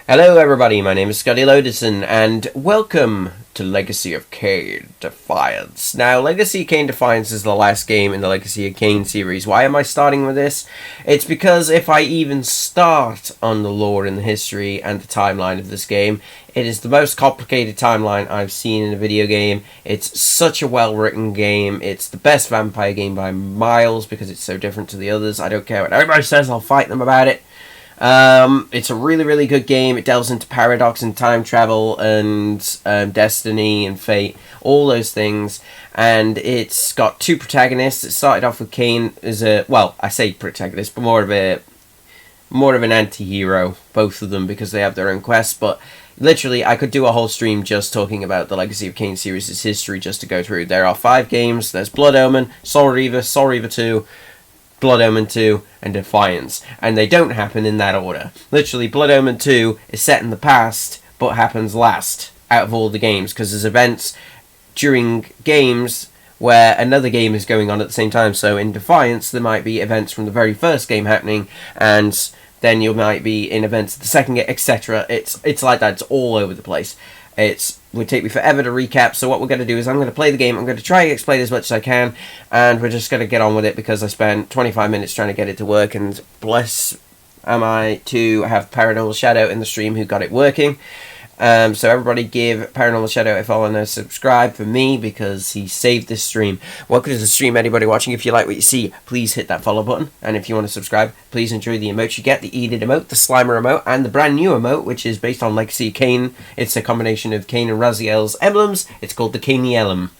Hello everybody, my name is Scotty Lodison, and welcome to Legacy of Kain Defiance. Now, Legacy of Kain Defiance is the last game in the Legacy of Kain series. Why am I starting with this? It's because if I even start on the lore and the history and the timeline of this game, it is the most complicated timeline I've seen in a video game. It's such a well-written game. It's the best vampire game by miles because it's so different to the others. I don't care what everybody says, I'll fight them about it. It's a really good game. It delves into paradox and time travel and destiny and fate, all those things. And it's got two protagonists. It started off with Kain as I say protagonist, but more of an anti-hero, both of them, because they have their own quests. But literally, I could do a whole stream just talking about the Legacy of Kain series' history just to go through. There are 5 games. There's Blood Omen, Spectral Reaver, Spectral Reaver 2, Blood Omen 2, and Defiance. And they don't happen in that order. Literally, Blood Omen 2 is set in the past, but happens last out of all the games, because there's events during games where another game is going on at the same time. So in Defiance, there might be events from the very first game happening, and then you might be in events of the second game, etc. It's like that. It's all over the place. It would take me forever to recap, so what we're going to do is I'm going to play the game, I'm going to try and explain as much as I can, and we're just going to get on with it because I spent 25 minutes trying to get it to work, and bless am I to have Paranormal Shadow in the stream who got it working. So everybody give Paranormal Shadow a follow and a subscribe for me because he saved this stream. Welcome to the stream, anybody watching. If you like what you see, please hit that follow button. And if you want to subscribe, please enjoy the emotes you get. The Edith emote, the Slimer emote, and the brand new emote, which is based on Legacy of Kain. It's a combination of Kain and Raziel's emblems. It's called the Kainielem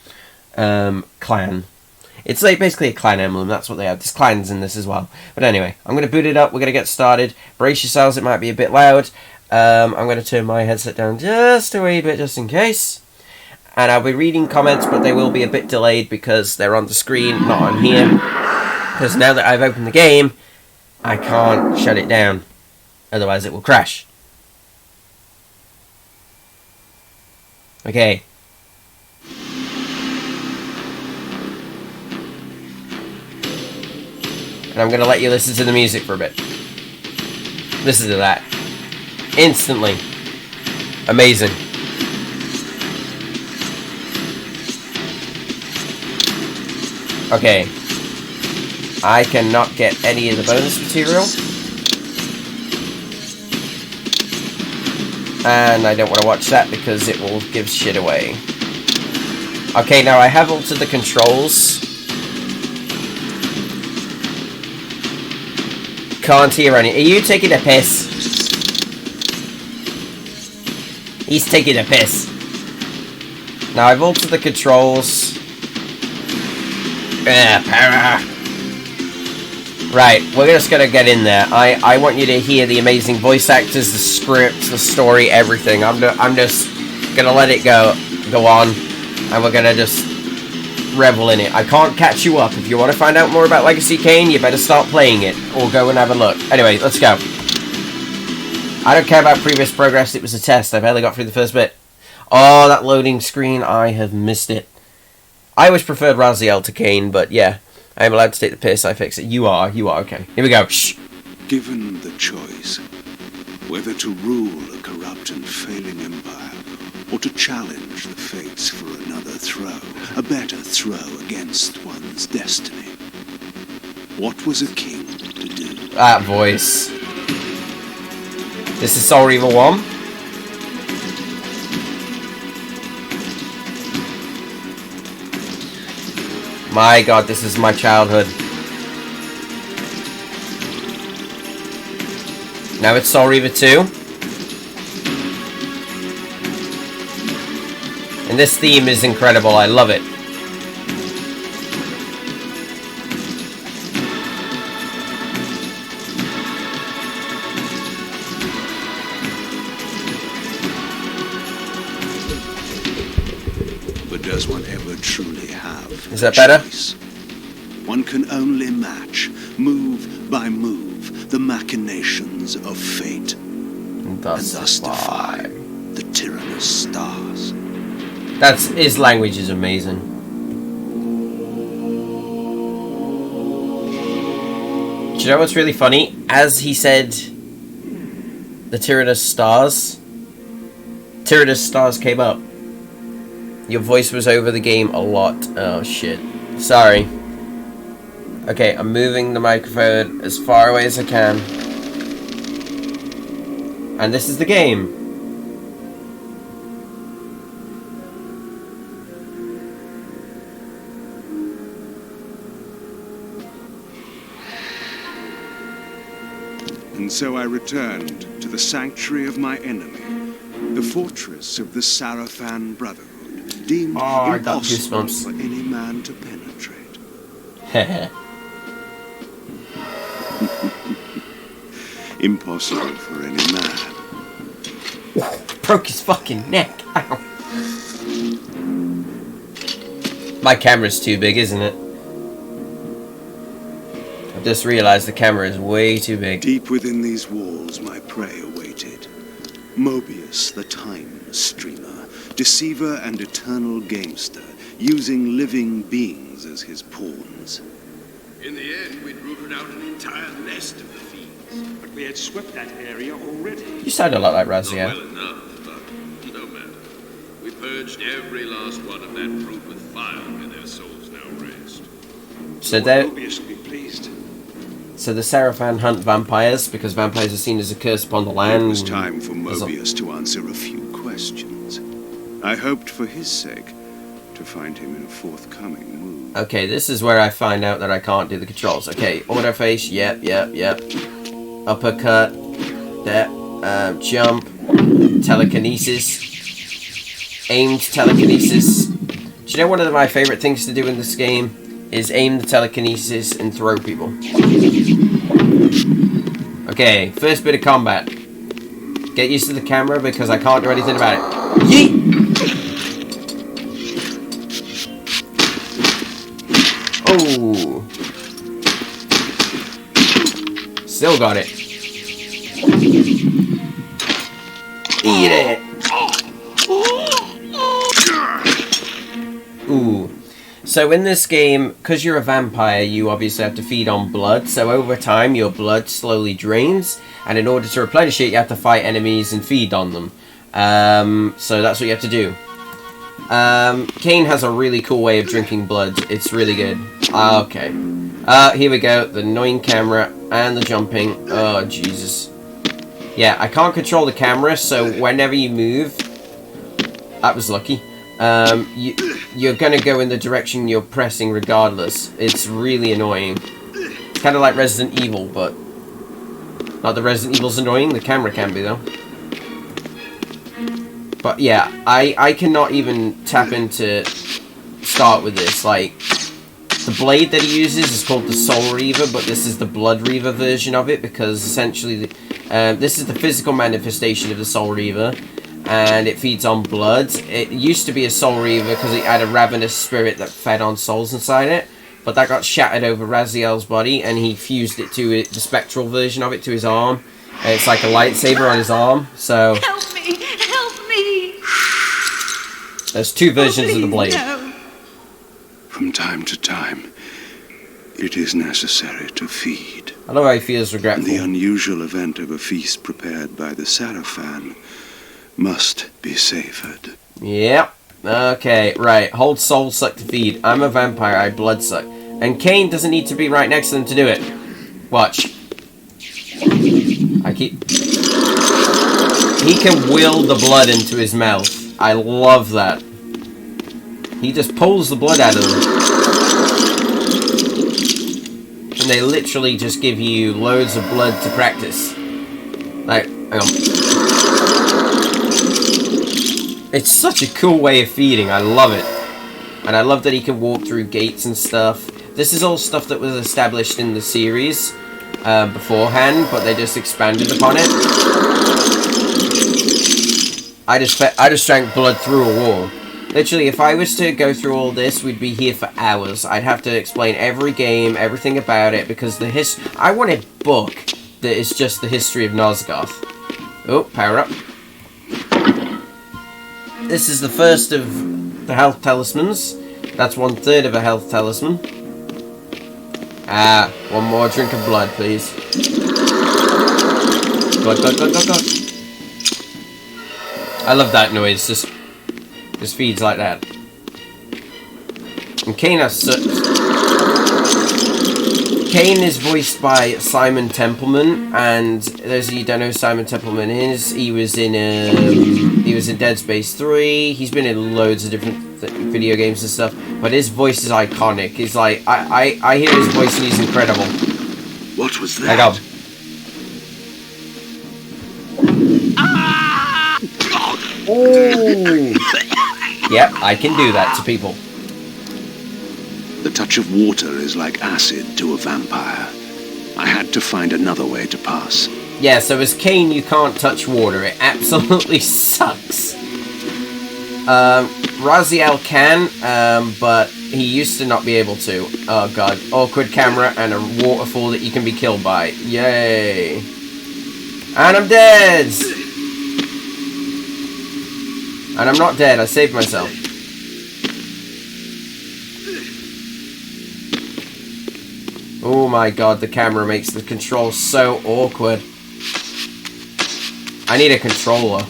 clan. It's like basically a clan emblem, that's what they have. There's clans in this as well. But anyway, I'm going to boot it up, we're going to get started. Brace yourselves, it might be a bit loud. I'm going to turn my headset down just a wee bit, just in case. And I'll be reading comments, but they will be a bit delayed because they're on the screen, not on here. Because now that I've opened the game, I can't shut it down. Otherwise it will crash. Okay. And I'm going to let you listen to the music for a bit. Listen to that. Instantly. Amazing. Okay. I cannot get any of the bonus material. And I don't want to watch that because it will give shit away. Okay, now I have altered the controls. Can't hear any. Are you taking a piss? He's taking a piss. Now I've altered the controls. Right, we're just gonna get in there. I want you to hear the amazing voice actors, the script, the story, everything. I'm just gonna let it go on, and we're gonna just revel in it. I can't catch you up. If you want to find out more about Legacy Kain, you better start playing it, or go and have a look. Anyway, let's go. I don't care about previous progress, it was a test. I barely got through the first bit. Oh, that loading screen, I have missed it. I always preferred Raziel to Kain, but yeah. I am allowed to take the piss, I fix it. You are, okay. Here we go. Shh. Given the choice, whether to rule a corrupt and failing empire, or to challenge the fates for another throw, a better throw against one's destiny, what was a king to do? That voice. This is Spectral Reaver 1. My god, this is my childhood. Now it's Spectral Reaver 2. And this theme is incredible, I love it. Does one ever truly have? Is that better? Choice? One can only match, move by move, the machinations of fate, and thus defy the Tyrannous stars. His language is amazing. Do you know what's really funny? As he said The Tyrannous stars. Tyrannous stars came up. Your voice was over the game a lot. Oh shit. Sorry. Okay, I'm moving the microphone as far away as I can. And this is the game. And so I returned to the sanctuary of my enemy, the fortress of the Sarafan Brotherhood, deemed impossible for any man to penetrate. Impossible for any man. Broke his fucking neck. Ow. My camera's too big, isn't it? I've just realized the camera is way too big. Deep within these walls, my prey awaited. Mobius, the time streamer, deceiver and eternal gamester, using living beings as his pawns. In the end, we'd rooted out an entire nest of the fiends. But we had swept that area already. You sound a lot like Raziel. Not well enough, but no matter. We purged every last one of that brood with fire, and their souls now rest. So Mobius will be pleased. So the Sarafan hunt vampires because vampires are seen as a curse upon the land. It was time for Mobius to answer a few questions. I hoped for his sake to find him in a forthcoming mood. Okay, this is where I find out that I can't do the controls. Okay, auto face, yep. Uppercut, jump, telekinesis, aimed telekinesis. Do you know one of my favorite things to do in this game is aim the telekinesis and throw people. Okay, first bit of combat. Get used to the camera because I can't do anything about it. Yeet! Oh! Still got it. Eat it! Ooh. So in this game, because you're a vampire, you obviously have to feed on blood. So over time, your blood slowly drains. And in order to replenish it, you have to fight enemies and feed on them. So that's what you have to do. Kain has a really cool way of drinking blood. It's really good. Okay. Here we go. The annoying camera and the jumping. Oh, Jesus. Yeah, I can't control the camera, so whenever you move... That was lucky. You're gonna go in the direction you're pressing regardless. It's really annoying. It's kind of like Resident Evil, but... Not that Resident Evil's annoying, the camera can be, though. But yeah, I cannot even tap into start with this. Like, the blade that he uses is called the Soul Reaver, but this is the Blood Reaver version of it, because essentially this is the physical manifestation of the Soul Reaver, and it feeds on blood. It used to be a Soul Reaver because it had a ravenous spirit that fed on souls inside it, but that got shattered over Raziel's body, and he fused it to the spectral version of it to his arm. And it's like a lightsaber on his arm, so... Help me! Help me! There's two versions of the blade. No. From time to time, it is necessary to feed. I know how he feels regretful. The unusual event of a feast prepared by the Sarafan must be savored. Yep. Okay, right. Hold soul suck to feed. I'm a vampire, I blood suck. And Kain doesn't need to be right next to them to do it. Watch. He can will the blood into his mouth. I love that. He just pulls the blood out of them. And they literally just give you loads of blood to practice. Like, hang on. It's such a cool way of feeding. I love it. And I love that he can walk through gates and stuff. This is all stuff that was established in the series beforehand, but they just expanded upon it. I just drank blood through a wall. Literally, if I was to go through all this, we'd be here for hours. I'd have to explain every game, everything about it, because I want a book that is just the history of Nosgoth. Oh, power up. This is the first of the health talismans. That's 1/3 of a health talisman. One more drink of blood, please. God. I love that noise. Just feeds like that. And Kain is voiced by Simon Templeman, and those of you who don't know who Simon Templeman is, he was in Dead Space 3. He's been in loads of different video games and stuff, but his voice is iconic. He's like, I hear his voice and he's incredible. What was that? I go. Oh. Yep, I can do that to people. The touch of water is like acid to a vampire. I had to find another way to pass. Yeah, so as Kain, you can't touch water. It absolutely sucks. Raziel can, but he used to not be able to. Oh god. Awkward camera and a waterfall that you can be killed by. Yay. And I'm dead! And I'm not dead, I saved myself. Oh my god, the camera makes the control so awkward. I need a controller.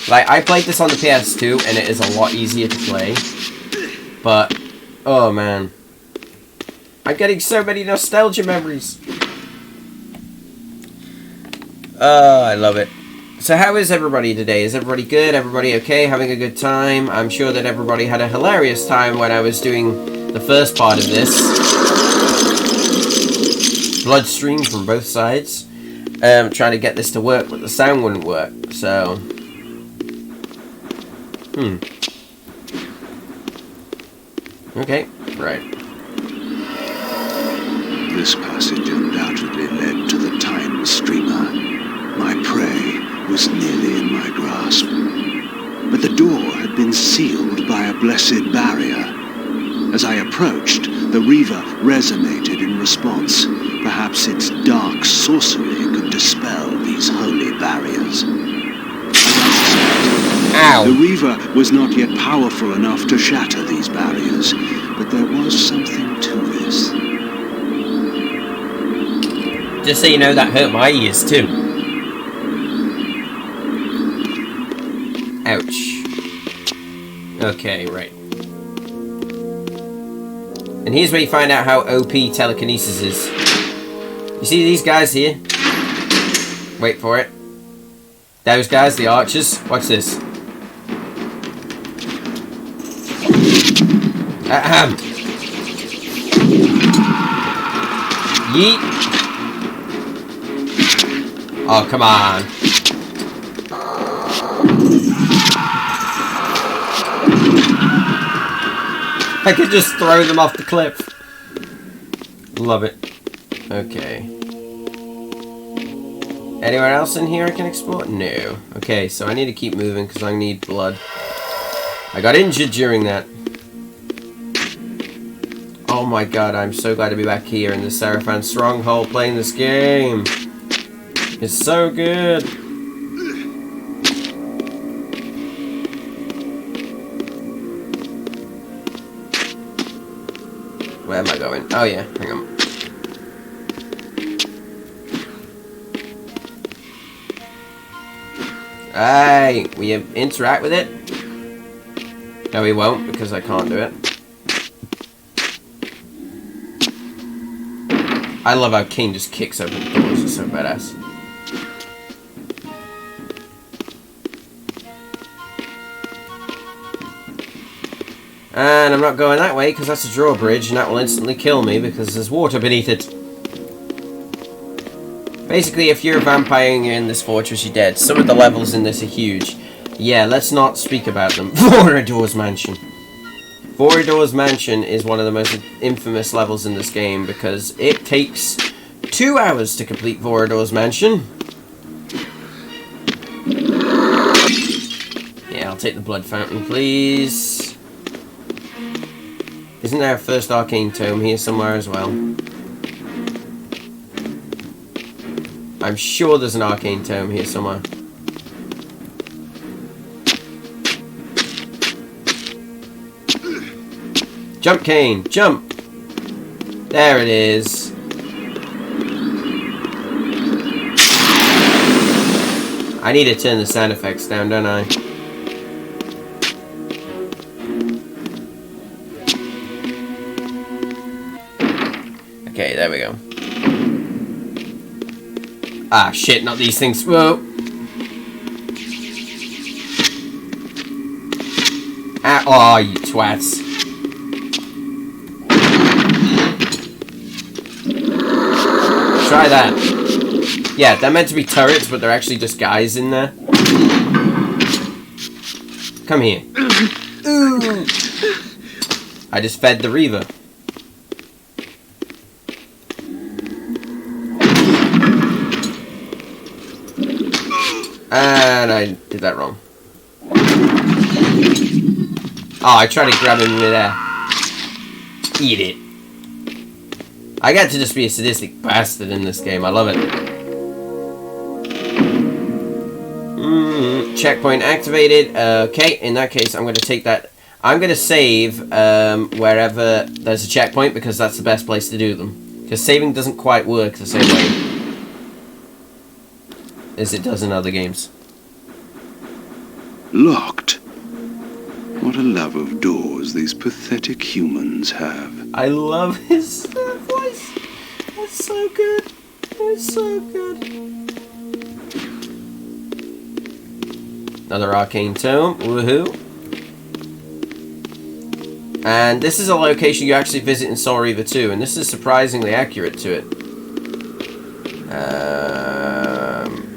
Like, I played this on the PS2 and it is a lot easier to play. But, oh man. I'm getting so many nostalgia memories. Oh, I love it. So how is everybody today? Is everybody good? Everybody okay? Having a good time? I'm sure that everybody had a hilarious time when I was doing the first part of this. Bloodstream from both sides. Trying to get this to work, but the sound wouldn't work. So... Okay, right. This passage undoubtedly led to the time streamer. My prey was nearly in my grasp. But the door had been sealed by a blessed barrier. As I approached, the Reaver resonated in response. Perhaps its dark sorcery could dispel these holy barriers. Ow. The Reaver was not yet powerful enough to shatter these barriers, but there was something to this. Just so you know, that hurt my ears too. Ouch. Okay, right. And here's where you find out how OP telekinesis is. You see these guys here? Wait for it. Those guys, the archers. Watch this. Ahem. Yeet. Oh, come on. I could just throw them off the cliff. Love it. Okay. Anyone else in here I can explore? No. Okay, so I need to keep moving because I need blood. I got injured during that. Oh my god, I'm so glad to be back here in the Seraphan Stronghold playing this game. It's so good. Where am I going? Oh yeah, hang on. Hey, will you interact with it? No, we won't because I can't do it. I love how Kain just kicks open the doors. It's so badass. And I'm not going that way because that's a drawbridge and that will instantly kill me because there's water beneath it. Basically, if you're a vampire and you're in this fortress, you're dead. Some of the levels in this are huge. Yeah, let's not speak about them. Vorador's Mansion. Vorador's Mansion is one of the most infamous levels in this game because it takes 2 hours to complete Vorador's Mansion. Yeah, I'll take the blood fountain, please. Isn't there a first arcane tome here somewhere as well? I'm sure there's an arcane tome here somewhere. Jump, Kain! Jump! There it is. I need to turn the sound effects down, don't I? Okay, there we go. Ah, shit, not these things. Whoa. Ah, oh, you twats. Try that. Yeah, they're meant to be turrets, but they're actually just guys in there. Come here. Ooh. I just fed the Reaver. And I did that wrong. Oh, I tried to grab him in midair. Eat it. I get to just be a sadistic bastard in this game. I love it. Checkpoint activated. Okay, in that case, I'm going to take that. I'm going to save wherever there's a checkpoint because that's the best place to do them. Because saving doesn't quite work the same way as it does in other games. Locked. What a love of doors these pathetic humans have. I love his voice. That's so good. It's so good. Another arcane tome. Woohoo. And this is a location you actually visit in Soul Reaver 2, and this is surprisingly accurate to it.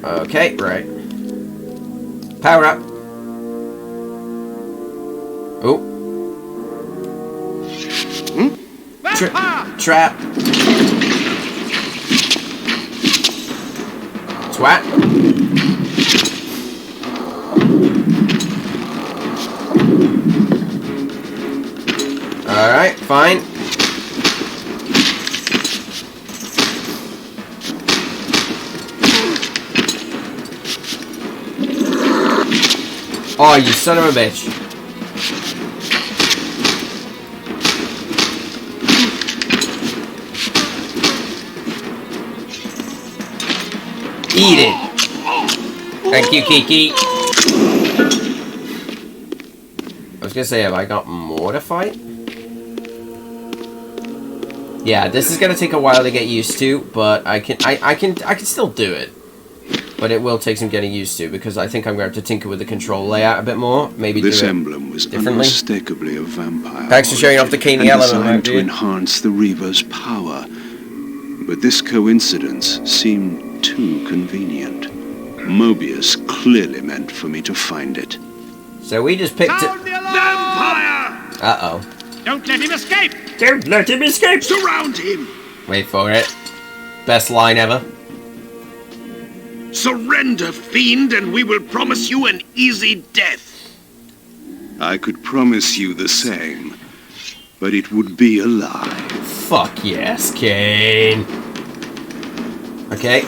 Okay, right. Power up. Oh. Trap. Twat. Alright, fine. Oh, you son of a bitch. Eat it. Thank you, Kiki. I was gonna say, have I got more to fight? Yeah, this is gonna take a while to get used to, but I can still do it. But it will take some getting used to because I think I'm going to have to tinker with the control layout a bit more. Maybe this do it emblem was differently. unmistakably a vampire. Thanks for showing off the Kain and element, designed to dude. enhance the Reaver's power. But this coincidence seemed too convenient. Mobius clearly meant for me to find it. So we just picked it. Sound the alarm! Vampire! Uh-oh. Don't let him escape! Don't let him escape! Surround him! Wait for it. Best line ever. Surrender, fiend, and we will promise you an easy death. I could promise you the same, but it would be a lie. Fuck yes, Kain. Okay.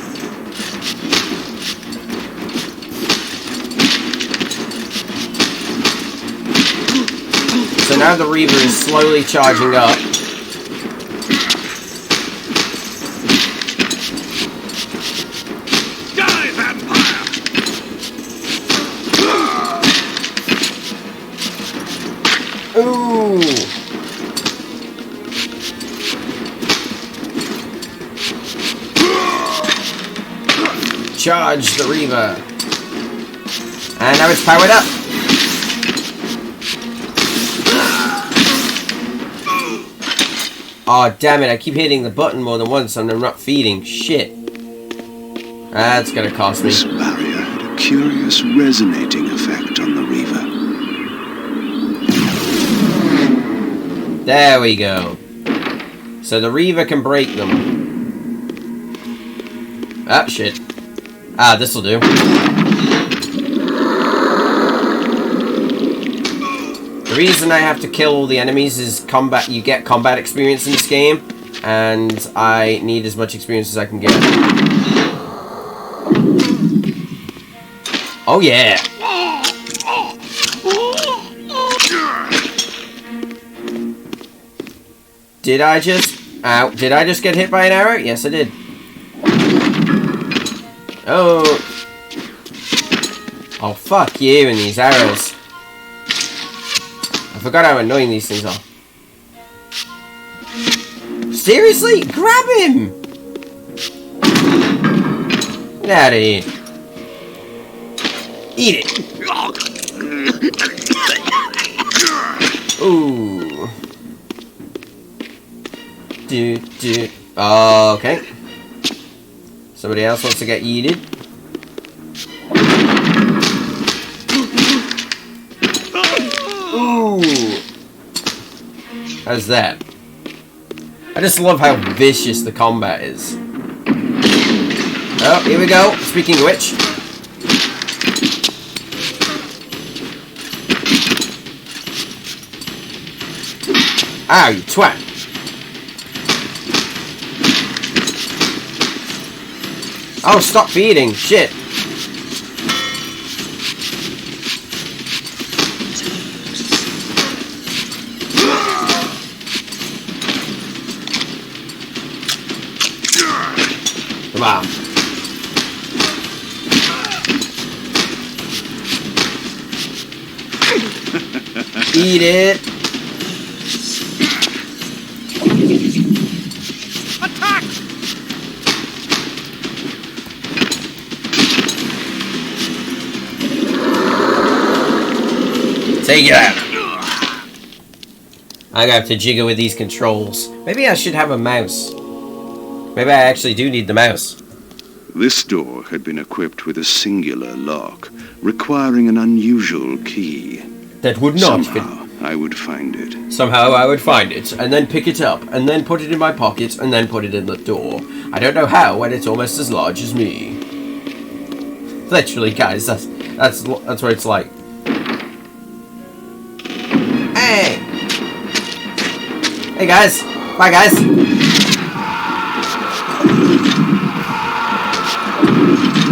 So now the Reaver is slowly charging up. Die, vampire! Ooh. Charge the Reaver. And now it's powered up. Oh, damn it. I keep hitting the button more than once and I'm not feeding. Shit. That's gonna cost me. This barrier had a curious resonating effect on the Reaver. There we go. So the Reaver can break them. Ah, shit. Ah, this'll do. The reason I have to kill all the enemies is combat. You get combat experience in this game, and I need as much experience as I can get. Oh yeah! Did I just... Ow. Did I just get hit by an arrow? Yes, I did. Oh. Oh, fuck you and these arrows. I forgot how annoying these things are. Seriously? Grab him! Get out of here. Eat it. Ooh. Okay. Somebody else wants to get yeeted. Ooh. How's that? I just love how vicious the combat is. Oh, here we go. Speaking of which. Ow, you twat. Oh, stop feeding. Shit. Come on. Eat it. Attack! Take it out. I'm gonna have to jiggle with these controls. Maybe I should have a mouse. Maybe I actually do need the mouse. This door had been equipped with a singular lock, requiring an unusual key. That would not fit. Somehow, I would find it. Somehow I would find it, and then pick it up, and then put it in my pocket, and then put it in the door. I don't know how when it's almost as large as me. Literally, guys, that's what it's like. Hey! Hey guys! Bye guys!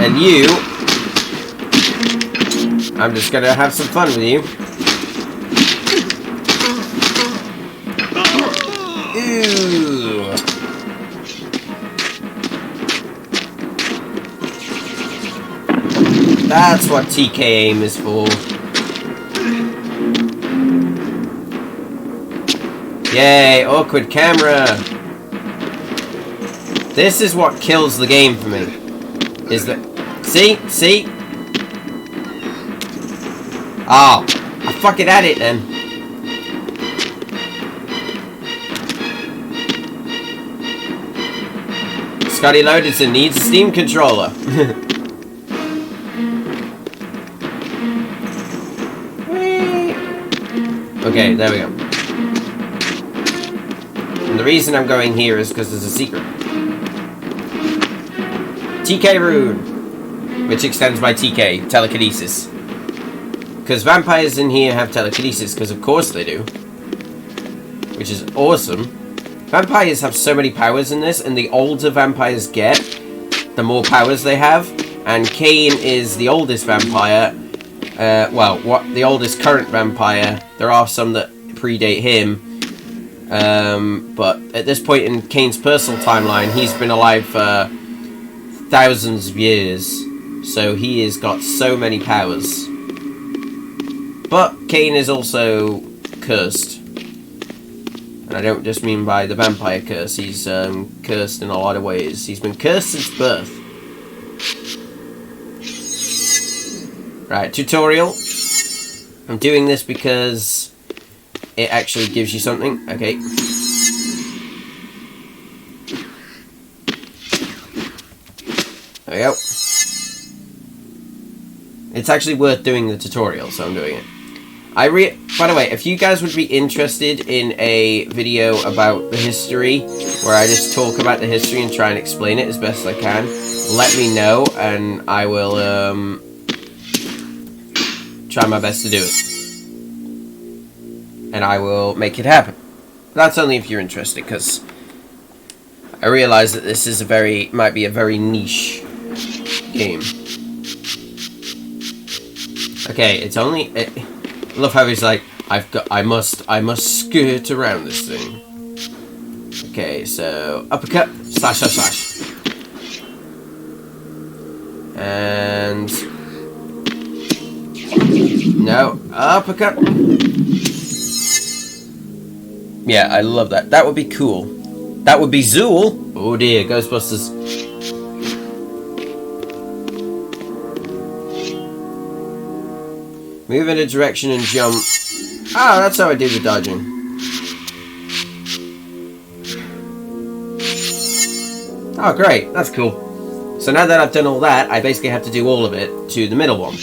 And you... I'm just gonna have some fun with you. Ew. That's what TK aim is for. Yay, awkward camera. This is what kills the game for me. Is that... See? Oh, I fucking had it then. Scotty Lodenson needs a Steam controller. Okay, there we go. And the reason I'm going here is because there's a secret. TK rune, which extends by TK, telekinesis. Because vampires in here have telekinesis, because of course they do. Which is awesome. Vampires have so many powers in this, and the older vampires get, the more powers they have. And Kain is the oldest vampire. The oldest current vampire. There are some that predate him. But at this point in Kain's personal timeline, he's been alive for thousands of years. So he has got so many powers. But Kain is also cursed. And I don't just mean by the vampire curse. He's cursed in a lot of ways. He's been cursed since birth. Right, tutorial. I'm doing this because it actually gives you something. Okay. There we go. It's actually worth doing the tutorial, so I'm doing it. By the way, if you guys would be interested in a video about the history, where I just talk about the history and try and explain it as best I can, let me know, and I will try my best to do it. And I will make it happen. That's only if you're interested, because I realize that this is might be a very niche game. Okay, it's only... I love how he's like, I must skirt around this thing. Okay, so uppercut, slash. And No. Uppercut. Yeah, I love that. That would be cool. That would be Zool. Oh dear, Ghostbusters. Move in a direction and jump. Ah, that's how I do the dodging. Oh, great. That's cool. So now that I've done all that, I basically have to do all of it to the middle one.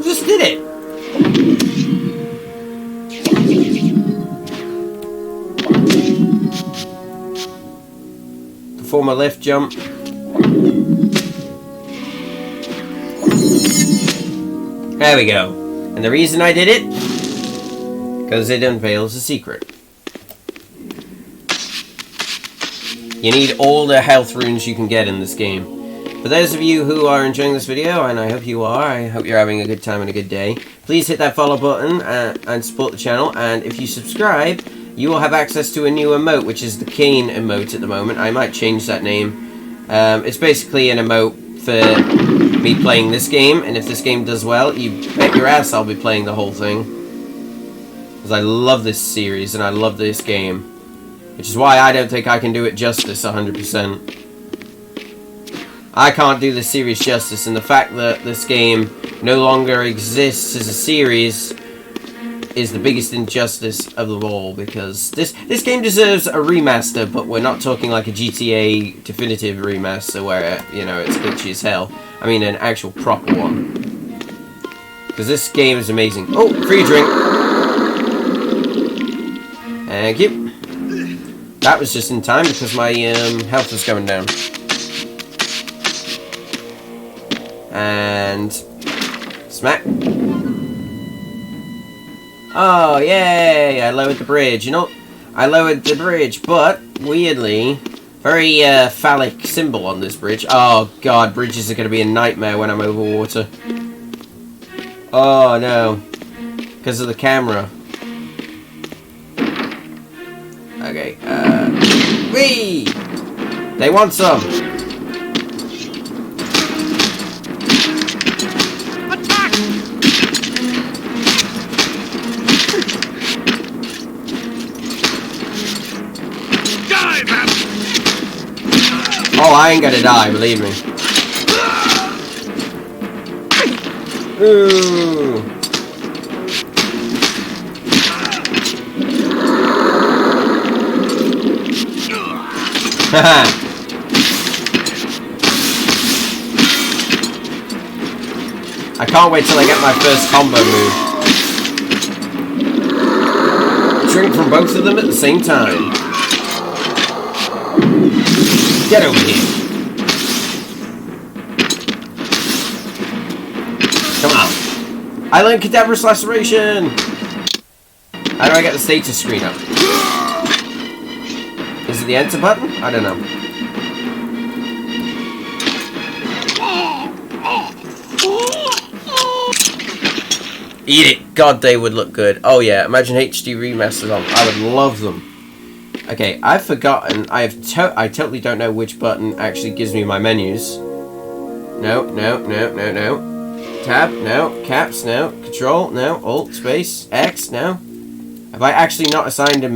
Just did it. Perform a left jump. There we go. And the reason I did it? Because it unveils a secret. You need all the health runes you can get in this game. For those of you who are enjoying this video, and I hope you are, I hope you're having a good time and a good day, please hit that follow button and support the channel. And if you subscribe, you will have access to a new emote, which is the Kain emote at the moment. I might change that name. It's basically an emote for me playing this game, and if this game does well, you bet your ass I'll be playing the whole thing. Because I love this series, and I love this game. Which is why I don't think I can do it justice 100%. I can't do this series justice, and the fact that this game no longer exists as a series is the biggest injustice of them all, because this game deserves a remaster, but we're not talking like a GTA definitive remaster where, you know, it's glitchy as hell. I mean an actual proper one. Because this game is amazing. Oh, free drink. Thank you. That was just in time because my health was going down. And smack. Oh, yay! I lowered the bridge. You know, I lowered the bridge, but weirdly, very phallic symbol on this bridge. Oh god, bridges are going to be a nightmare when I'm over water. Oh no, because of the camera. Okay, whee! They want some! Attack! Dive at him! Oh, I ain't gonna die, believe me. Ooh! Haha! I can't wait till I get my first combo move. Drink from both of them at the same time. Get over here. Come on. I learned Cadaverous Laceration! How do I get the status screen up? Is it the enter button? I don't know. Eat it! God, they would look good. Oh yeah, imagine HD remasters on. I would love them. Okay, I've forgotten. I totally don't know which button actually gives me my menus. No. Tab, no. Caps, no. Control, no. Alt, space, X, no. Have I actually not assigned them?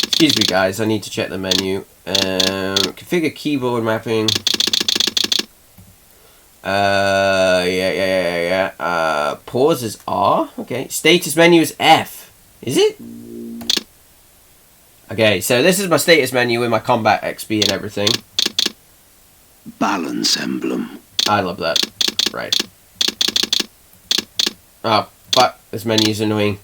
Excuse me, guys. I need to check the menu. Configure keyboard mapping. Yeah. Pause is R. Okay. Status menu is F. Is it? Okay, so this is my status menu with my combat XP and everything. Balance emblem. I love that. Right. Oh, fuck. This menu's annoying.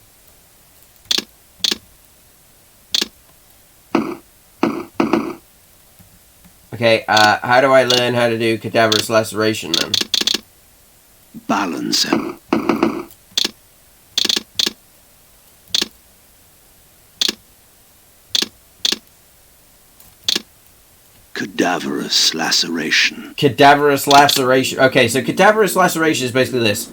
Okay, how do I learn how to do Cadaverous Laceration then? Balance emblem. Cadaverous laceration. Cadaverous laceration. Okay, so cadaverous laceration is basically this.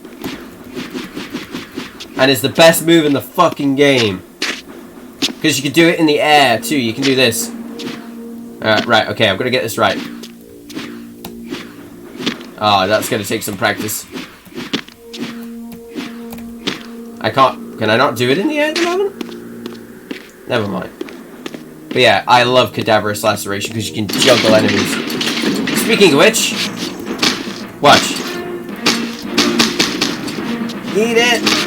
And it's the best move in the fucking game. Because you can do it in the air, too. You can do this. Right, okay, I'm going to get this right. Oh, that's going to take some practice. I can't... Can I not do it in the air at the moment? Never mind. But yeah, I love cadaverous laceration because you can juggle enemies. Speaking of which... Watch. Eat it!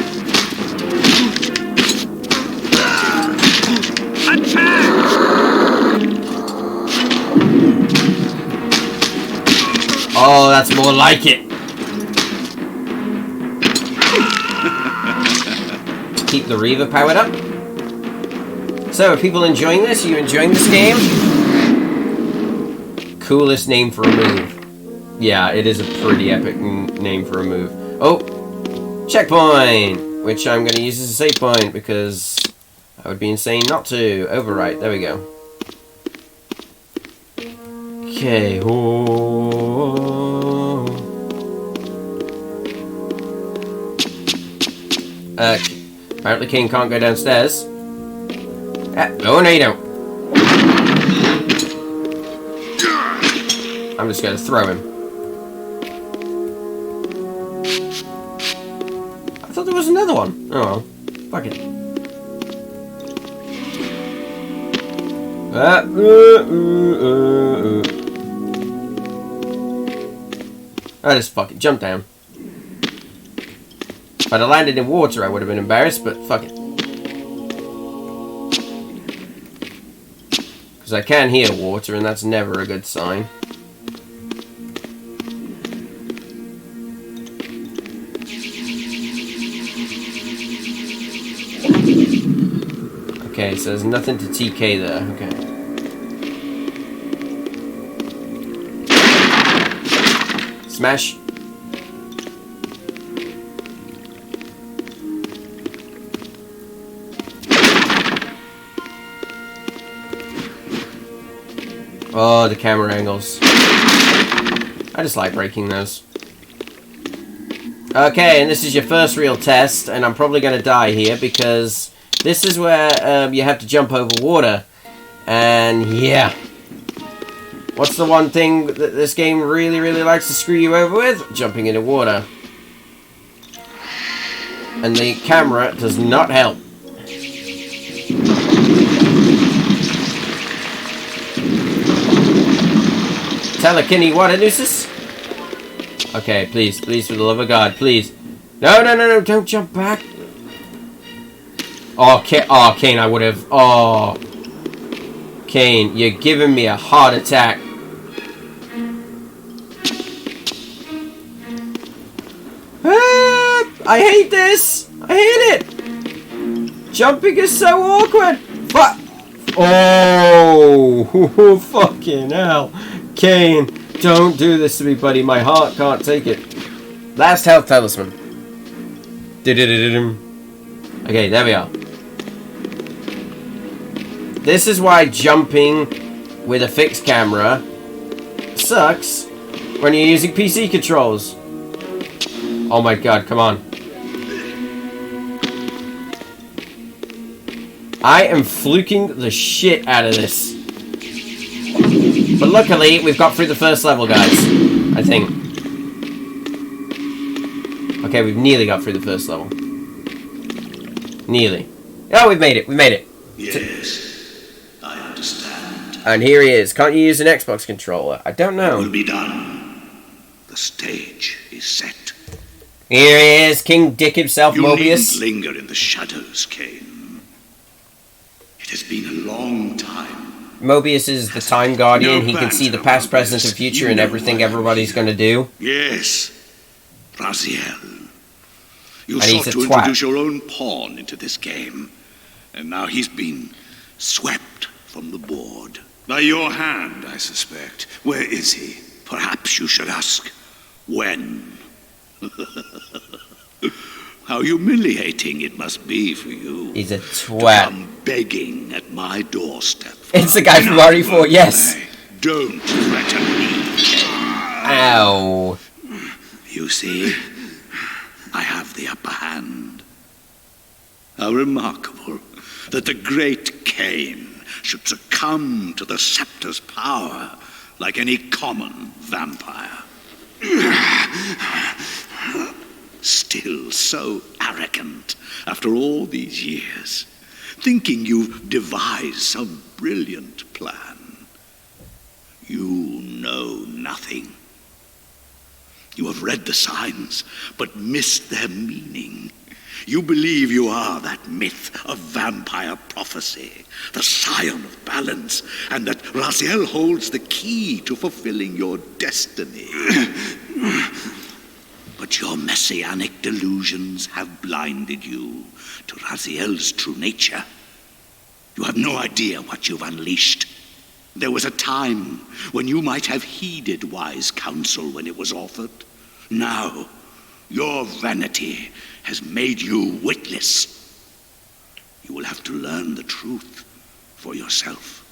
Oh, that's more like it. Keep the Reaver powered up. So, are people enjoying this? Are you enjoying this game? Coolest name for a move. Yeah, it is a pretty epic name for a move. Oh! Checkpoint! Which I'm going to use as a save point because I would be insane not to. Overwrite. There we go. Okay. Apparently Kain can't go downstairs. Oh, no you don't. I'm just going to throw him. I thought there was another one. Oh well. Fuck it. I just fucking jump down. If I'd have landed in water, I would have been embarrassed, but fuck it. Because I can hear water, and that's never a good sign. Okay, so there's nothing to TK there. Okay. Smash. Oh, the camera angles. I just like breaking those. Okay, and this is your first real test, and I'm probably going to die here because this is where you have to jump over water. And yeah. What's the one thing that this game really, really likes to screw you over with? Jumping into water. And the camera does not help. Telekinney Waternooses? Okay, please, please, for the love of God, please. No, no, no, no, don't jump back. Oh, Kain, I would have. Oh. Kain, you're giving me a heart attack. I hate this. I hate it. Jumping is so awkward. Fuck. Oh, fucking hell. Kain, don't do this to me, buddy. My heart can't take it. Last health talisman. Okay, there we are. This is why jumping with a fixed camera sucks when you're using PC controls. Oh my god, come on. I am fluking the shit out of this. But luckily, we've got through the first level, guys. I think. Okay, we've nearly got through the first level. Nearly. Oh, we've made it. We made it. Yes, I understand. And here he is. Can't you use an Xbox controller? I don't know. It will be done. The stage is set. Here he is, King Dick himself, You Mobius. needn't linger in the shadows, Kain. It has been a long time. Mobius is the Time Guardian. No He can see the banter, past, present, Mobius. and future, You and know everything why I'm everybody's here. going to do. Yes, Raziel. You And he's sought a to twat. introduce your own pawn into this game, and now he's been swept from the board. By your hand, I suspect. Where is he? Perhaps you should ask, when? How humiliating it must be for you. He's a to twat. come begging at my doorstep. It's the guy from RE4, yes. Don't threaten me. Ow. You see, I have the upper hand. How remarkable that the great Kain should succumb to the scepter's power like any common vampire. Still so arrogant after all these years, thinking you've devised some brilliant plan. You know nothing. You have read the signs, but missed their meaning. You believe you are that myth of vampire prophecy, the scion of balance, and that Raziel holds the key to fulfilling your destiny. But your messianic delusions have blinded you to Raziel's true nature. You have no idea what you've unleashed. There was a time when you might have heeded wise counsel when it was offered. Now, your vanity has made you witless. You will have to learn the truth for yourself.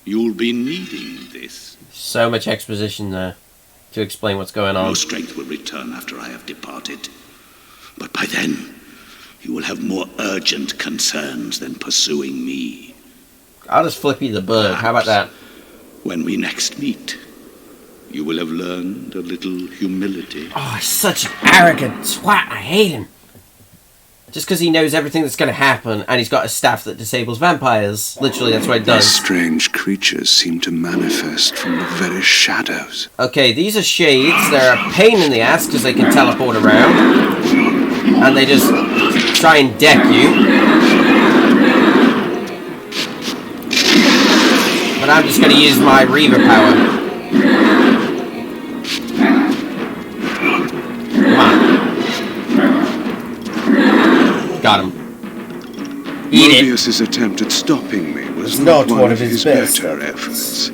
You'll be needing this. So much exposition there to explain what's going on. Your strength will return after I have departed. But by then, you will have more urgent concerns than pursuing me. I'll just flip you the bird. How about that? When we next meet, you will have learned a little humility. Oh, he's such an arrogant twat. I hate him. Just because he knows everything that's going to happen and he's got a staff that disables vampires. Literally, that's what it does. Strange creatures seem to manifest from the very shadows. Okay, these are shades. They're a pain in the ass because they can teleport around. And they just try and deck you. But I'm just going to use my Reaver power. Come on. Got him. Eat it. Morbius's attempt at stopping me was not not one of his best better efforts.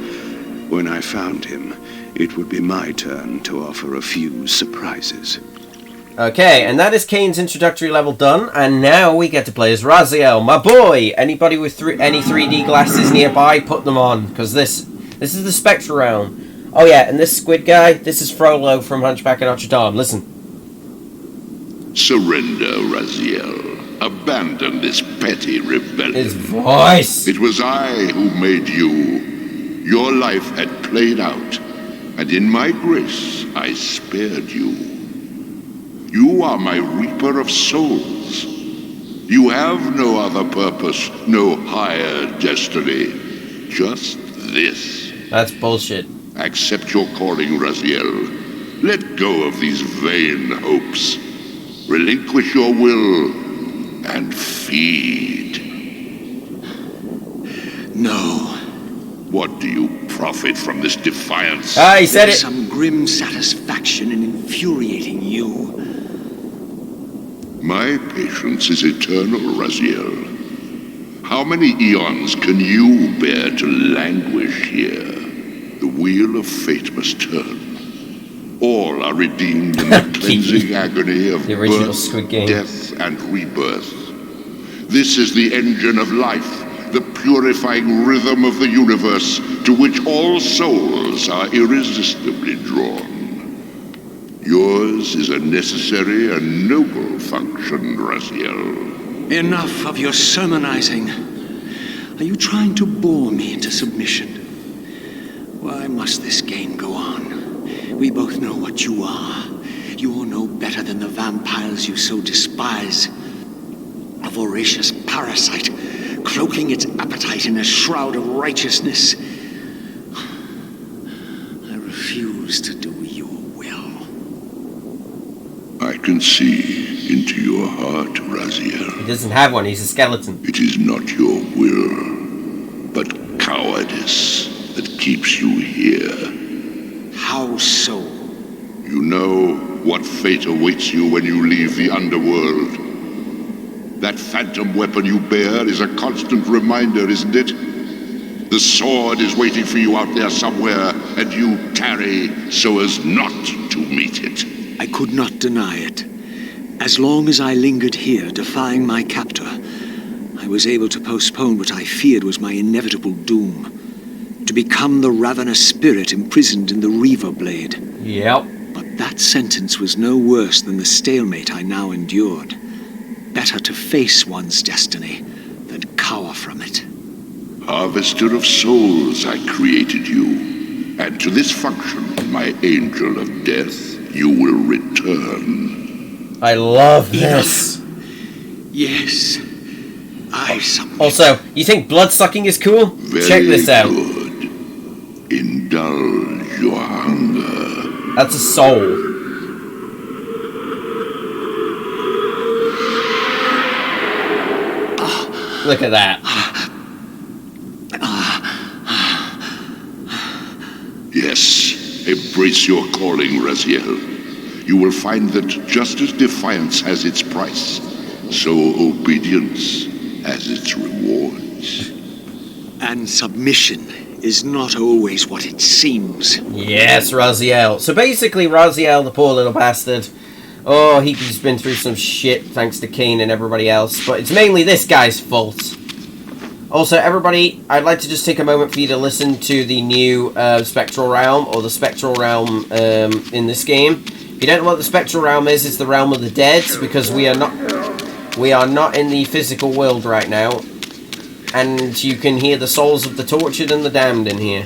When I found him, it would be my turn to offer a few surprises. Okay, and that is Kain's introductory level done, and now we get to play as Raziel, my boy! Anybody with any 3D glasses nearby, put them on, because this is the Spectral Realm. Oh yeah, and this squid guy, this is Frollo from Hunchback of Notre Dame. Listen. Surrender, Raziel. Abandon this petty rebellion. His voice! It was I who made you. Your life had played out, and in my grace, I spared you. You are my reaper of souls. You have no other purpose, no higher destiny. Just this. That's bullshit. Accept your calling, Raziel. Let go of these vain hopes. Relinquish your will and feed. No. What do you profit from this defiance? Ah, he said it. There's some grim satisfaction in infuriating you. My patience is eternal, Raziel. How many eons can you bear to languish here? The wheel of fate must turn. All are redeemed in the cleansing agony of The original birth, Squid Game. death, and rebirth. This is the engine of life, the purifying rhythm of the universe to which all souls are irresistibly drawn. Yours is a necessary and noble function, Raziel. Enough of your sermonizing. Are you trying to bore me into submission? Why must this game go on? We both know what you are. You're no better than the vampires you so despise. A voracious parasite, cloaking its appetite in a shroud of righteousness. I refuse to do your will. I can see into your heart, Raziel. He doesn't have one, he's a skeleton. It is not your will, but cowardice that keeps you here. How so? You know what fate awaits you when you leave the underworld. That phantom weapon you bear is a constant reminder, isn't it? The sword is waiting for you out there somewhere, and you tarry so as not to meet it. I could not deny it. As long as I lingered here, defying my captor, I was able to postpone what I feared was my inevitable doom. to become the ravenous spirit imprisoned in the Reaver blade. Yep. But that sentence was no worse than the stalemate I now endured. Better to face one's destiny than cower from it. Harvester of souls, I created you. And to this function, my angel of death, you will return. I love this. Yes, I submit. Also, you think blood sucking is cool? Very Check this out. good. Indulge your hunger. That's a soul. Look at that. Yes, embrace your calling, Raziel. You will find that just as defiance has its price, so obedience has its rewards. And submission is not always what it seems. Yes, Raziel. So basically, Raziel, the poor little bastard, oh, he's been through some shit thanks to Kain and everybody else, but it's mainly this guy's fault. Also, everybody, I'd like to just take a moment for you to listen to the new Spectral Realm, or the Spectral Realm in this game. If you don't know what the Spectral Realm is, it's the realm of the dead, because we are not in the physical world right now. And you can hear the souls of the tortured and the damned in here.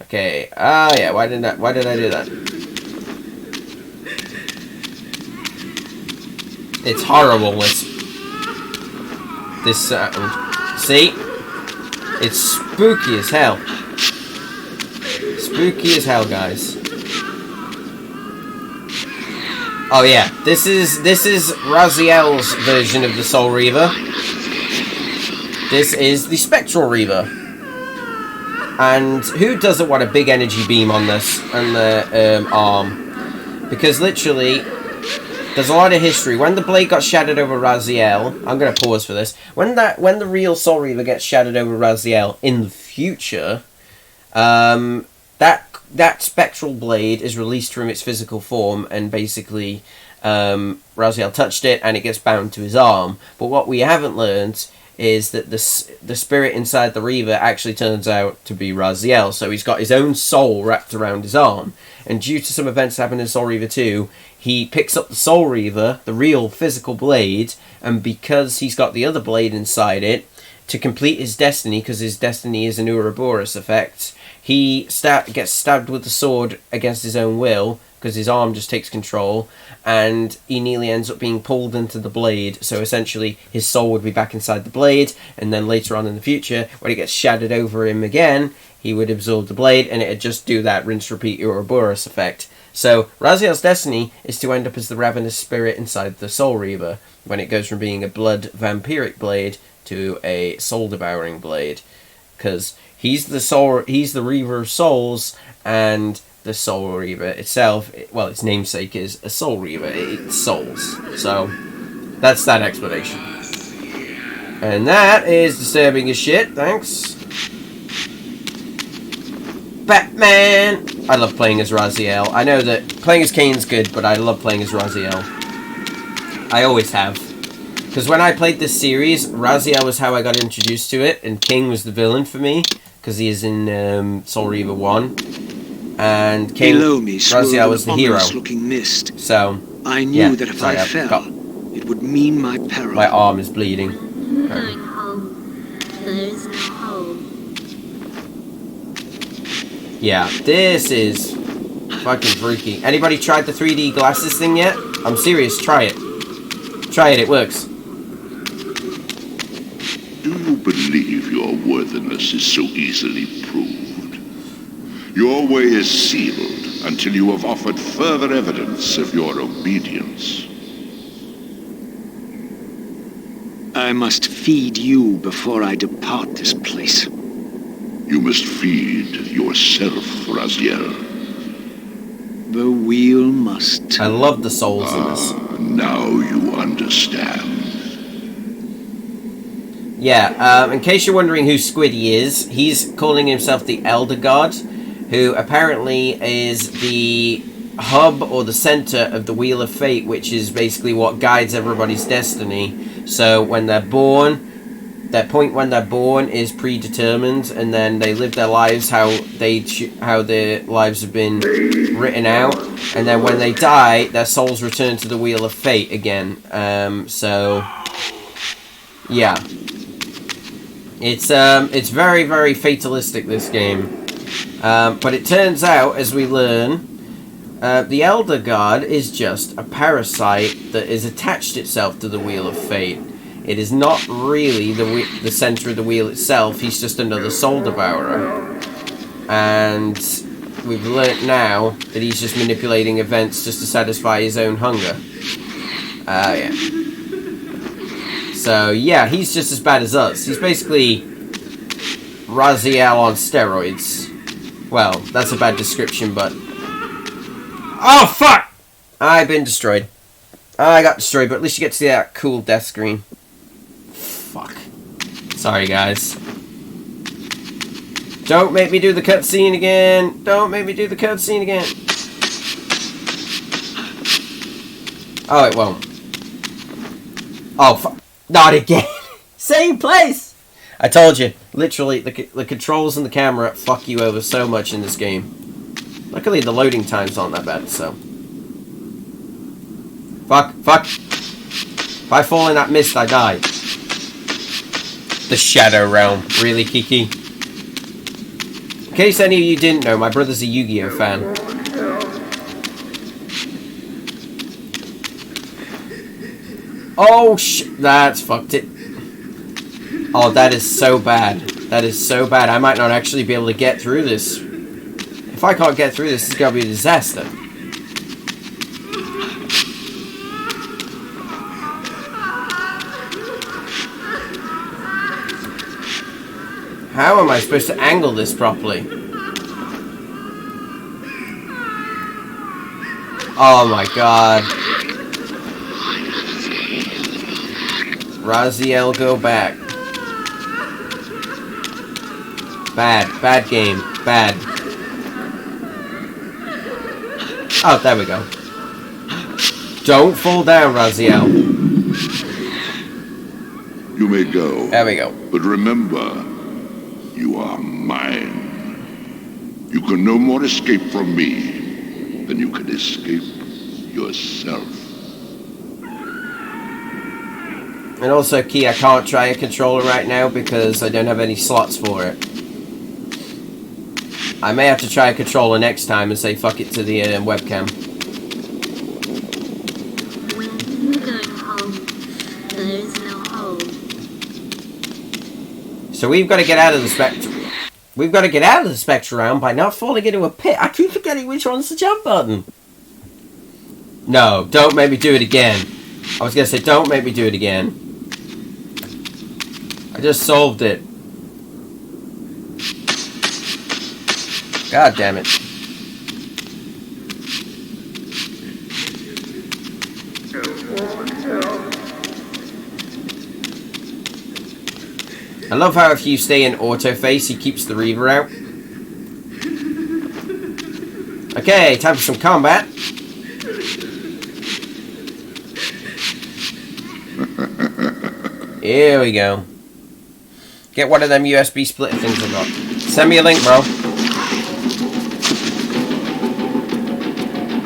Okay, yeah, why did I do that? It's horrible, this sound. See? It's spooky as hell. Spooky as hell, guys. Oh yeah, this is Raziel's version of the Soul Reaver. This is the Spectral Reaver. And who doesn't want a big energy beam on this and the arm? Because literally, there's a lot of history. When the blade got shattered over Raziel, I'm gonna pause for this. When the real Soul Reaver gets shattered over Raziel in the future, that spectral blade is released from its physical form, and basically Raziel touched it and it gets bound to his arm. But what we haven't learned is that the spirit inside the Reaver actually turns out to be Raziel. So he's got his own soul wrapped around his arm. And due to some events that happened in Soul Reaver 2, he picks up the Soul Reaver, the real physical blade, and because he's got the other blade inside it, to complete his destiny, because his destiny is an Ouroboros effect, he gets stabbed with the sword against his own will, because his arm just takes control, and he nearly ends up being pulled into the blade. So essentially, his soul would be back inside the blade, and then later on in the future, when it gets shattered over him again, he would absorb the blade, and it'd just do that rinse-repeat Ouroboros effect. So, Raziel's destiny is to end up as the ravenous spirit inside the Soul Reaver, when it goes from being a blood vampiric blade to a soul-devouring blade. Because he's the Reaver of Souls, and the Soul Reaver itself, well, its namesake is a Soul Reaver. It's souls. So, that's that explanation. And that is disturbing as shit, thanks. Batman! I love playing as Raziel. I know that playing as Kain's good, but I love playing as Raziel. I always have. Because when I played this series, Raziel was how I got introduced to it, and Kain was the villain for me, because he is in Soul Reaver 1. And Kain, Raziel was the hero. Mist. So, I knew that if I fell, it would mean my peril. My arm is bleeding. Going home. There's no home. Yeah, this is fucking freaky. Anybody tried the 3D glasses thing yet? I'm serious, try it. Try it, it works. Do you believe your worthiness is so easily proved? Your way is sealed until you have offered further evidence of your obedience. I must feed you before I depart this place. You must feed yourself, Raziel. The wheel must. I love the souls in this. Now you understand. Yeah, in case you're wondering who Squiddy is, he's calling himself the Elder God, who apparently is the hub or the center of the Wheel of Fate, which is basically what guides everybody's destiny. So when they're born, their point when they're born is predetermined, and then they live their lives how their lives have been written out, and then when they die, their souls return to the Wheel of Fate again. So yeah, it's very, very fatalistic, this game. But it turns out, as we learn, the Elder God is just a parasite that is attached itself to the Wheel of Fate. It is not really the center of the wheel itself. He's just another soul devourer. And we've learnt now that he's just manipulating events just to satisfy his own hunger. Yeah. So, yeah, he's just as bad as us. He's basically Raziel on steroids. Well, that's a bad description, but... Oh, fuck! I've been destroyed. I got destroyed, but at least you get to see that cool death screen. Fuck. Sorry, guys. Don't make me do the cutscene again. Don't make me do the cutscene again. Oh, it won't. Oh, fuck. Not again. Same place. I told you. Literally, the controls and the camera fuck you over so much in this game. Luckily, the loading times aren't that bad, so... Fuck. Fuck. If I fall in that mist, I die. The Shadow Realm. Really, Kiki? In case any of you didn't know, my brother's a Yu-Gi-Oh fan. Oh, that's fucked it. Oh, that is so bad. That is so bad. I might not actually be able to get through this. If I can't get through this, it's gonna be a disaster. How am I supposed to angle this properly? Oh my god. Raziel, go back. Bad game. Bad. Oh, there we go. Don't fall down, Raziel. You may go. There we go. But remember, you are mine. You can no more escape from me than you can escape yourself. And also, Key, I can't try a controller right now because I don't have any slots for it. I may have to try a controller next time and say fuck it to the webcam. When you go home, there is no home. So we've got to get out of the spectrum. We've got to get out of the Spectral Realm by not falling into a pit. I keep forgetting which one's the jump button. No, don't make me do it again. I was going to say, don't make me do it again. I just solved it. God damn it. I love how if you stay in auto face, he keeps the Reaver out. Okay, time for some combat. Here we go. Get one of them USB splitter things I got. Send me a link, bro.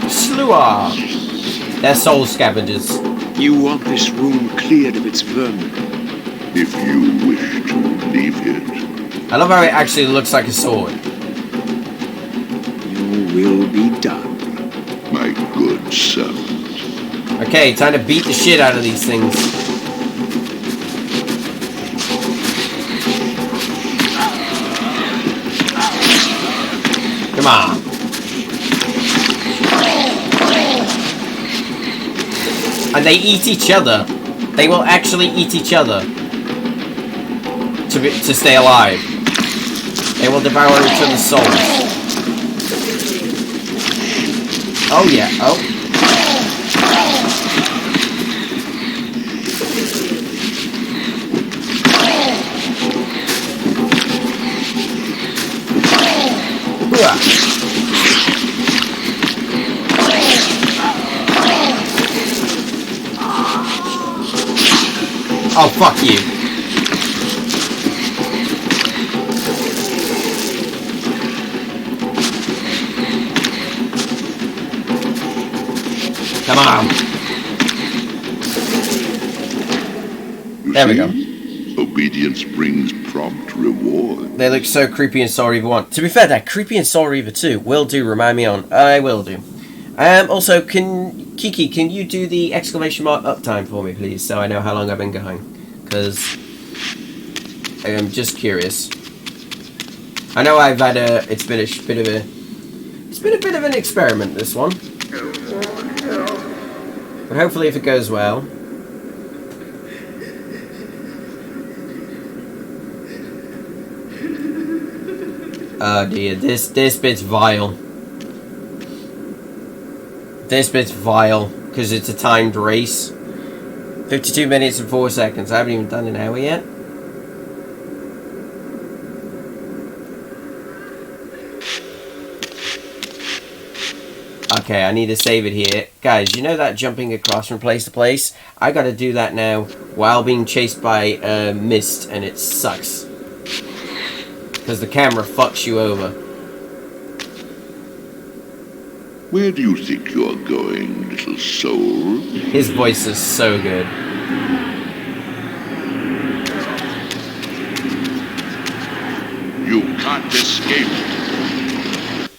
Slua! They're soul scavengers. You want this room cleared of its vermin. If you wish to leave it. I love how it actually looks like a sword. You will be done. My good servant. Okay, time to beat the shit out of these things. Come on. And they eat each other. They will actually eat each other. To stay alive. They will devour each other's souls. Oh yeah, oh. Oh, fuck you. Come on. There we go. Obedience brings prompt reward. They look so creepy in Soul Reaver 1. To be fair, that creepy in Soul Reaver 2. Will do, remind me on. I will do. Also, Kiki, can you do the exclamation mark uptime for me, please, so I know how long I've been going? Because I am just curious. I know I've had it's been a bit of an experiment, this one. But hopefully if it goes well. Oh dear, this bit's vile. This bit's vile, because it's a timed race. 52 minutes and 4 seconds. I haven't even done an hour yet. Okay, I need to save it here. Guys, you know that jumping across from place to place? I gotta do that now while being chased by mist, and it sucks. Because the camera fucks you over. Where do you think you're going, little soul? His voice is so good. You can't escape.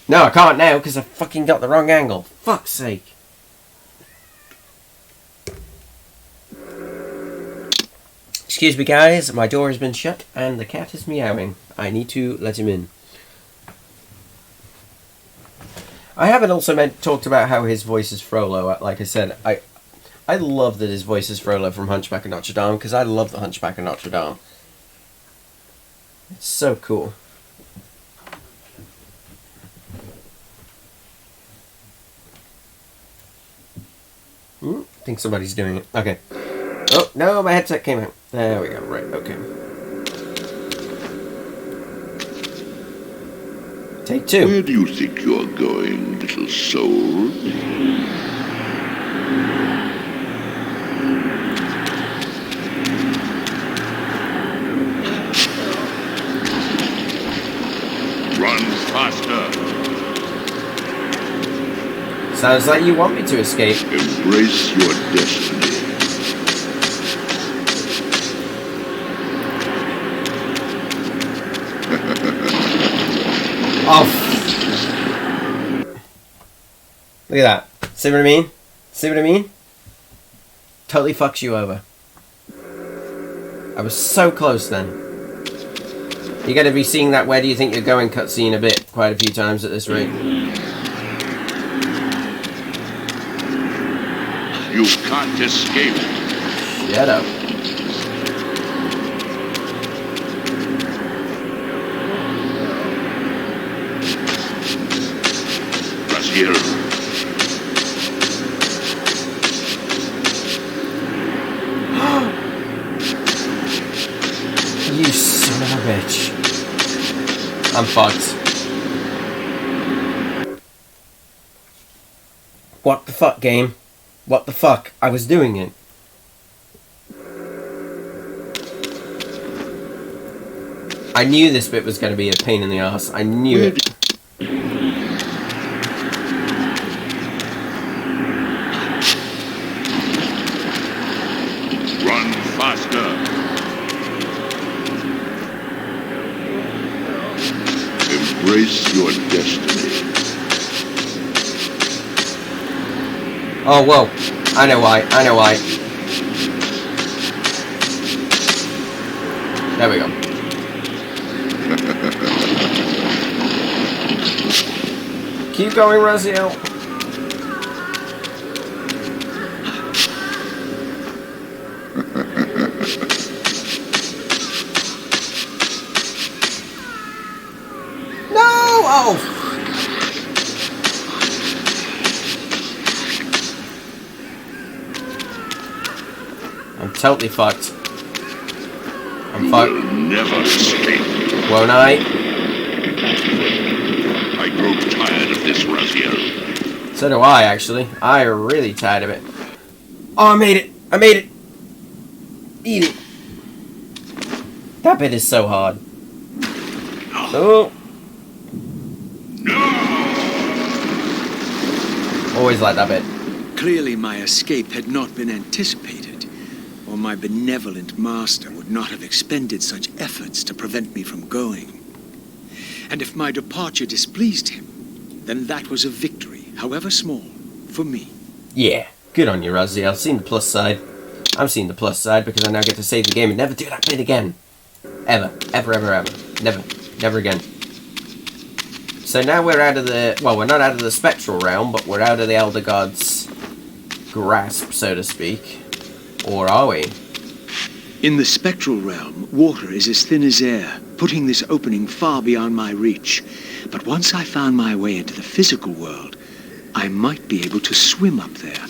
No, I can't now because I fucking got the wrong angle. Fuck's sake. Excuse me guys, my door has been shut and the cat is meowing. I need to let him in. I haven't also talked about how his voice is Frollo. Like I said, I love that his voice is Frollo from Hunchback of Notre Dame because I love the Hunchback of Notre Dame. It's so cool. I think somebody's doing it. Okay. Oh, no, my headset came out. There we go. Right, okay. Take 2. Where do you think you're going, little soul? Run faster. Sounds like you want me to escape. Embrace your destiny. Oh. Look at that. See what I mean? See what I mean? Totally fucks you over. I was so close then. You're going to be seeing that where do you think you're going cutscene a bit quite a few times at this rate. You can't escape. Shut up. Here. You son of a bitch. I'm fucked. What the fuck, game? What the fuck? I was doing it. I knew this bit was going to be a pain in the ass. I knew it. Run faster. Embrace your destiny. Oh, whoa. I know why. I know why. There we go. Keep going, Raziel. No! Oh! I'm totally fucked. I'm fucked. You will never escape. Won't I? I grow tired of this, Raziel. So do I, actually. I'm really tired of it. Oh, I made it! I made it! Eat it! That bit is so hard. Oh! No! Always like that bit. Clearly my escape had not been anticipated, or my benevolent master would not have expended such efforts to prevent me from going. And if my departure displeased him, then that was a victory, however small, for me. Yeah, good on you, Raziel. I've seen the plus side. I'm seeing the plus side because I now get to save the game and never do that bit again. Ever. Ever, ever, ever. Never. Never again. So now we're out of the... Well, we're not out of the Spectral Realm, but we're out of the Elder God's grasp, so to speak. Or are we? In the Spectral Realm, water is as thin as air, putting this opening far beyond my reach. But once I found my way into the physical world, I might be able to swim up there.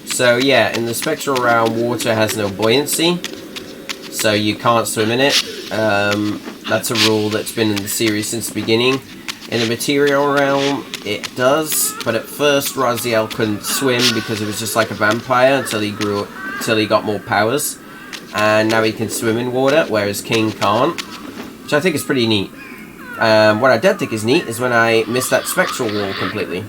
So yeah, in the Spectral Realm, water has no buoyancy, so you can't swim in it. That's a rule that's been in the series since the beginning. In the Material Realm, it does, but at first Raziel couldn't swim because he was just like a vampire until he got more powers, and now he can swim in water, whereas Kain can't, which I think is pretty neat. What I don't think is neat is when I missed that spectral wall completely.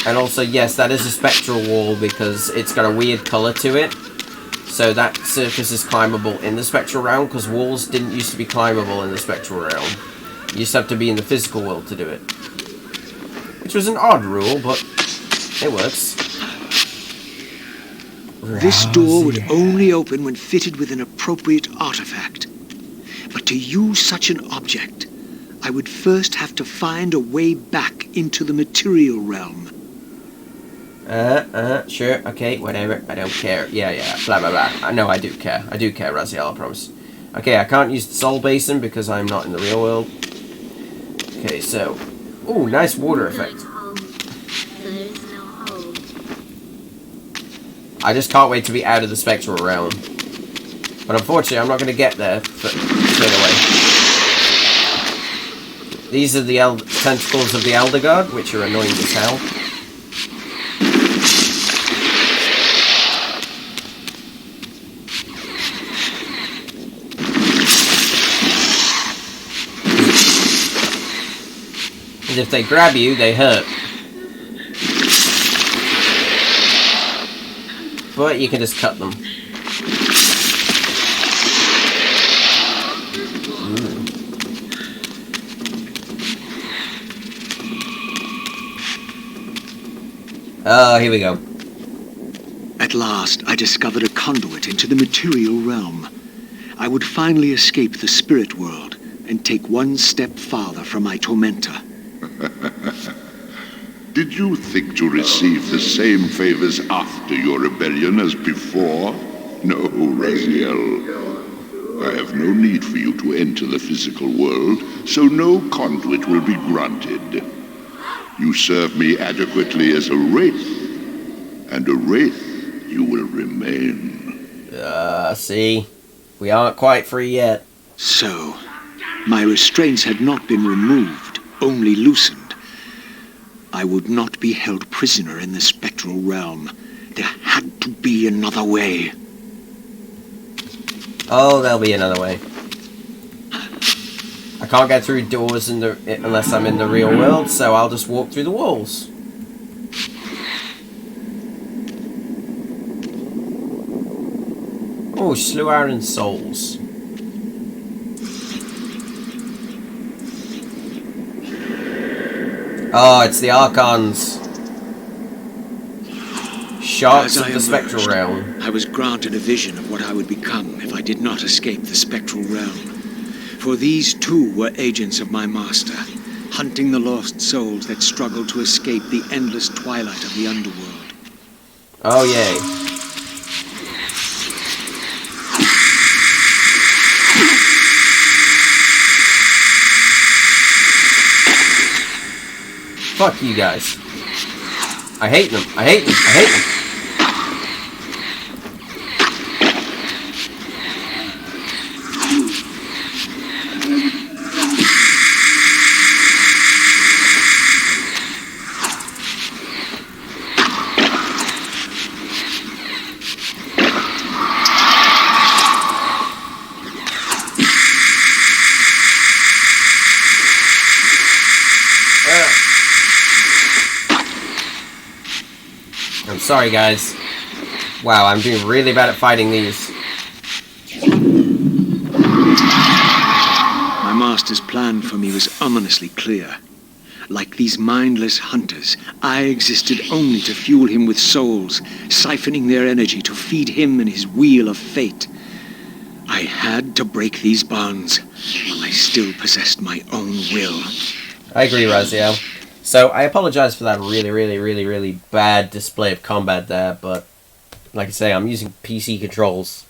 And also, yes, that is a spectral wall because it's got a weird colour to it. So that surface is climbable in the Spectral Realm because walls didn't used to be climbable in the Spectral Realm. You used to have to be in the physical world to do it. Which was an odd rule, but it works. This door would only open when fitted with an appropriate artifact. But to use such an object, I would first have to find a way back into the Material Realm. Sure, okay, whatever, I don't care. Yeah, blah, blah, blah. No, I do care. I do care, Raziel, I promise. Okay, I can't use the Soul Basin because I'm not in the real world. Okay, so... Ooh, nice water effect. I just can't wait to be out of the Spectral Realm. But unfortunately, I'm not going to get there straight away. These are the tentacles of the Elder God, which are annoying as hell. And if they grab you, they hurt. But you can just cut them. Oh, here we go. At last, I discovered a conduit into the Material Realm. I would finally escape the spirit world and take one step farther from my tormentor. Did you think to receive the same favors after your rebellion as before? No, Raziel. I have no need for you to enter the physical world, so no conduit will be granted. You serve me adequately as a wraith, and a wraith you will remain. See? We aren't quite free yet. So, my restraints had not been removed, only loosened. I would not be held prisoner in the Spectral Realm. There had to be another way. Oh, there'll be another way. I can't get through doors unless I'm in the real world, so I'll just walk through the walls. Oh, slew Aaron's souls. Oh, it's the Archons. Sharks of the Spectral Realm. I was granted a vision of what I would become if I did not escape the Spectral Realm. For these too were agents of my master, hunting the lost souls that struggled to escape the endless twilight of the underworld. Oh, yay. Fuck you guys. I hate them. I hate them. I hate them. I'm sorry, guys. Wow, I'm doing really bad at fighting these. My master's plan for me was ominously clear. Like these mindless hunters, I existed only to fuel him with souls, siphoning their energy to feed him in his wheel of fate. I had to break these bonds, while I still possessed my own will. I agree, Raziel. So, I apologize for that really bad display of combat there, but like I say, I'm using PC controls.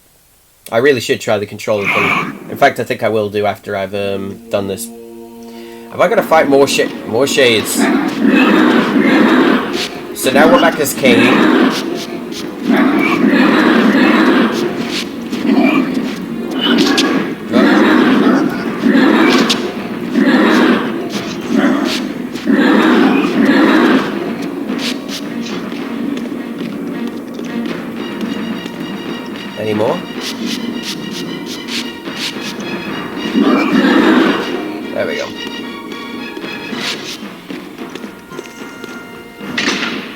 I really should try the controller thing. In fact, I think I will do after I've done this. Have I got to fight more shades? So now we're back as Kain. Any more? There we go.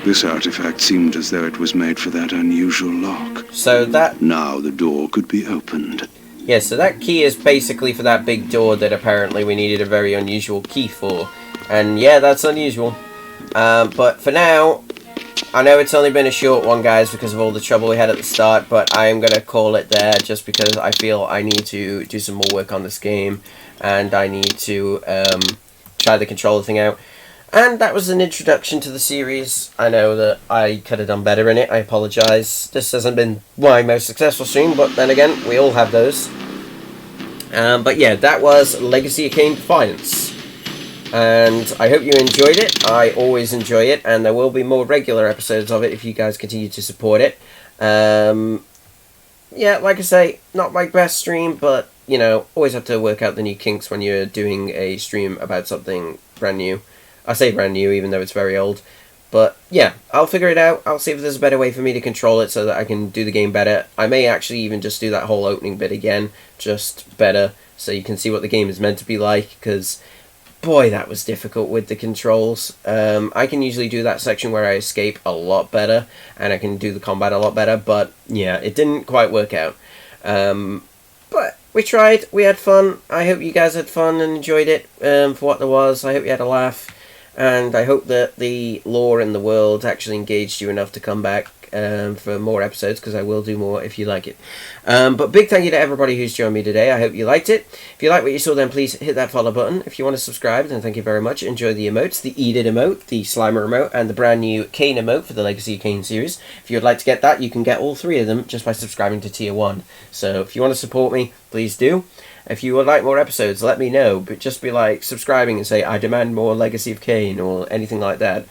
This artifact seemed as though it was made for that unusual lock. So that... Now the door could be opened. Yeah, so that key is basically for that big door that apparently we needed a very unusual key for. And yeah, that's unusual. But for now, I know it's only been a short one, guys, because of all the trouble we had at the start, but I am going to call it there just because I feel I need to do some more work on this game, and I need to try the controller thing out. And that was an introduction to the series. I know that I could have done better in it. I apologise. This hasn't been my most successful stream, but then again, we all have those. But yeah, that was Legacy of Kain Defiance. And I hope you enjoyed it. I always enjoy it, and there will be more regular episodes of it if you guys continue to support it. Yeah, like I say, not my best stream, but, you know, always have to work out the new kinks when you're doing a stream about something brand new. I say brand new, even though it's very old. But, yeah, I'll figure it out. I'll see if there's a better way for me to control it so that I can do the game better. I may actually even just do that whole opening bit again, just better, so you can see what the game is meant to be like, because... boy, that was difficult with the controls. I can usually do that section where I escape a lot better, and I can do the combat a lot better, but yeah, it didn't quite work out. But we tried, we had fun. I hope you guys had fun and enjoyed it for what there was. I hope you had a laugh, and I hope that the lore in the world actually engaged you enough to come back for more episodes, because I will do more if you like it. But big thank you to everybody who's joined me today. I hope you liked it. If you like what you saw, then please hit that follow button. If you want to subscribe, then thank you very much. Enjoy the emotes, the Eat It emote, the Slimer emote, and the brand new Kain emote for the Legacy of Kain series. If you would like to get that, you can get all three of them just by subscribing to Tier 1. So if you want to support me, please do. If you would like more episodes, let me know. But just be like subscribing and say, I demand more Legacy of Kain, or anything like that.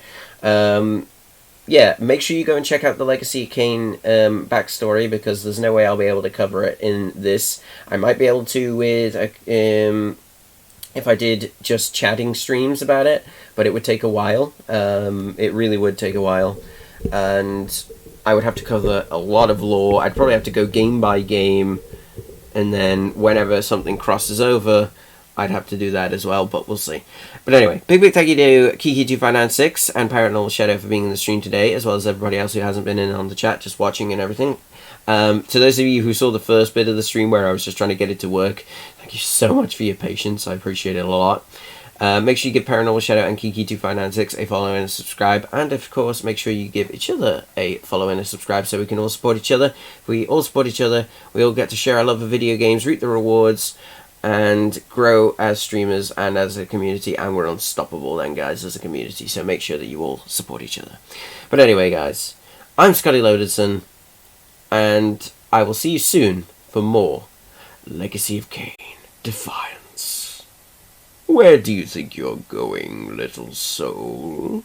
Yeah, make sure you go and check out the Legacy of Kain backstory, because there's no way I'll be able to cover it in this. I might be able to with if I did just chatting streams about it, but it would take a while. It really would take a while, and I would have to cover a lot of lore. I'd probably have to go game by game, and then whenever something crosses over, I'd have to do that as well, but we'll see. But anyway, big thank you to Kiki2596 and Paranormal Shadow for being in the stream today, as well as everybody else who hasn't been in on the chat, just watching and everything. To those of you who saw the first bit of the stream where I was just trying to get it to work, thank you so much for your patience. I appreciate it a lot. Make sure you give Paranormal Shadow and Kiki2596 a follow and a subscribe, and of course make sure you give each other a follow and a subscribe so we can all support each other. If we all support each other, we all get to share our love of video games, reap the rewards, and grow as streamers and as a community, and we're unstoppable then, guys, as a community, so make sure that you all support each other. But anyway, guys, I'm Scotty Loderson, and I will see you soon for more Legacy of Kain Defiance. Where do you think you're going, little soul?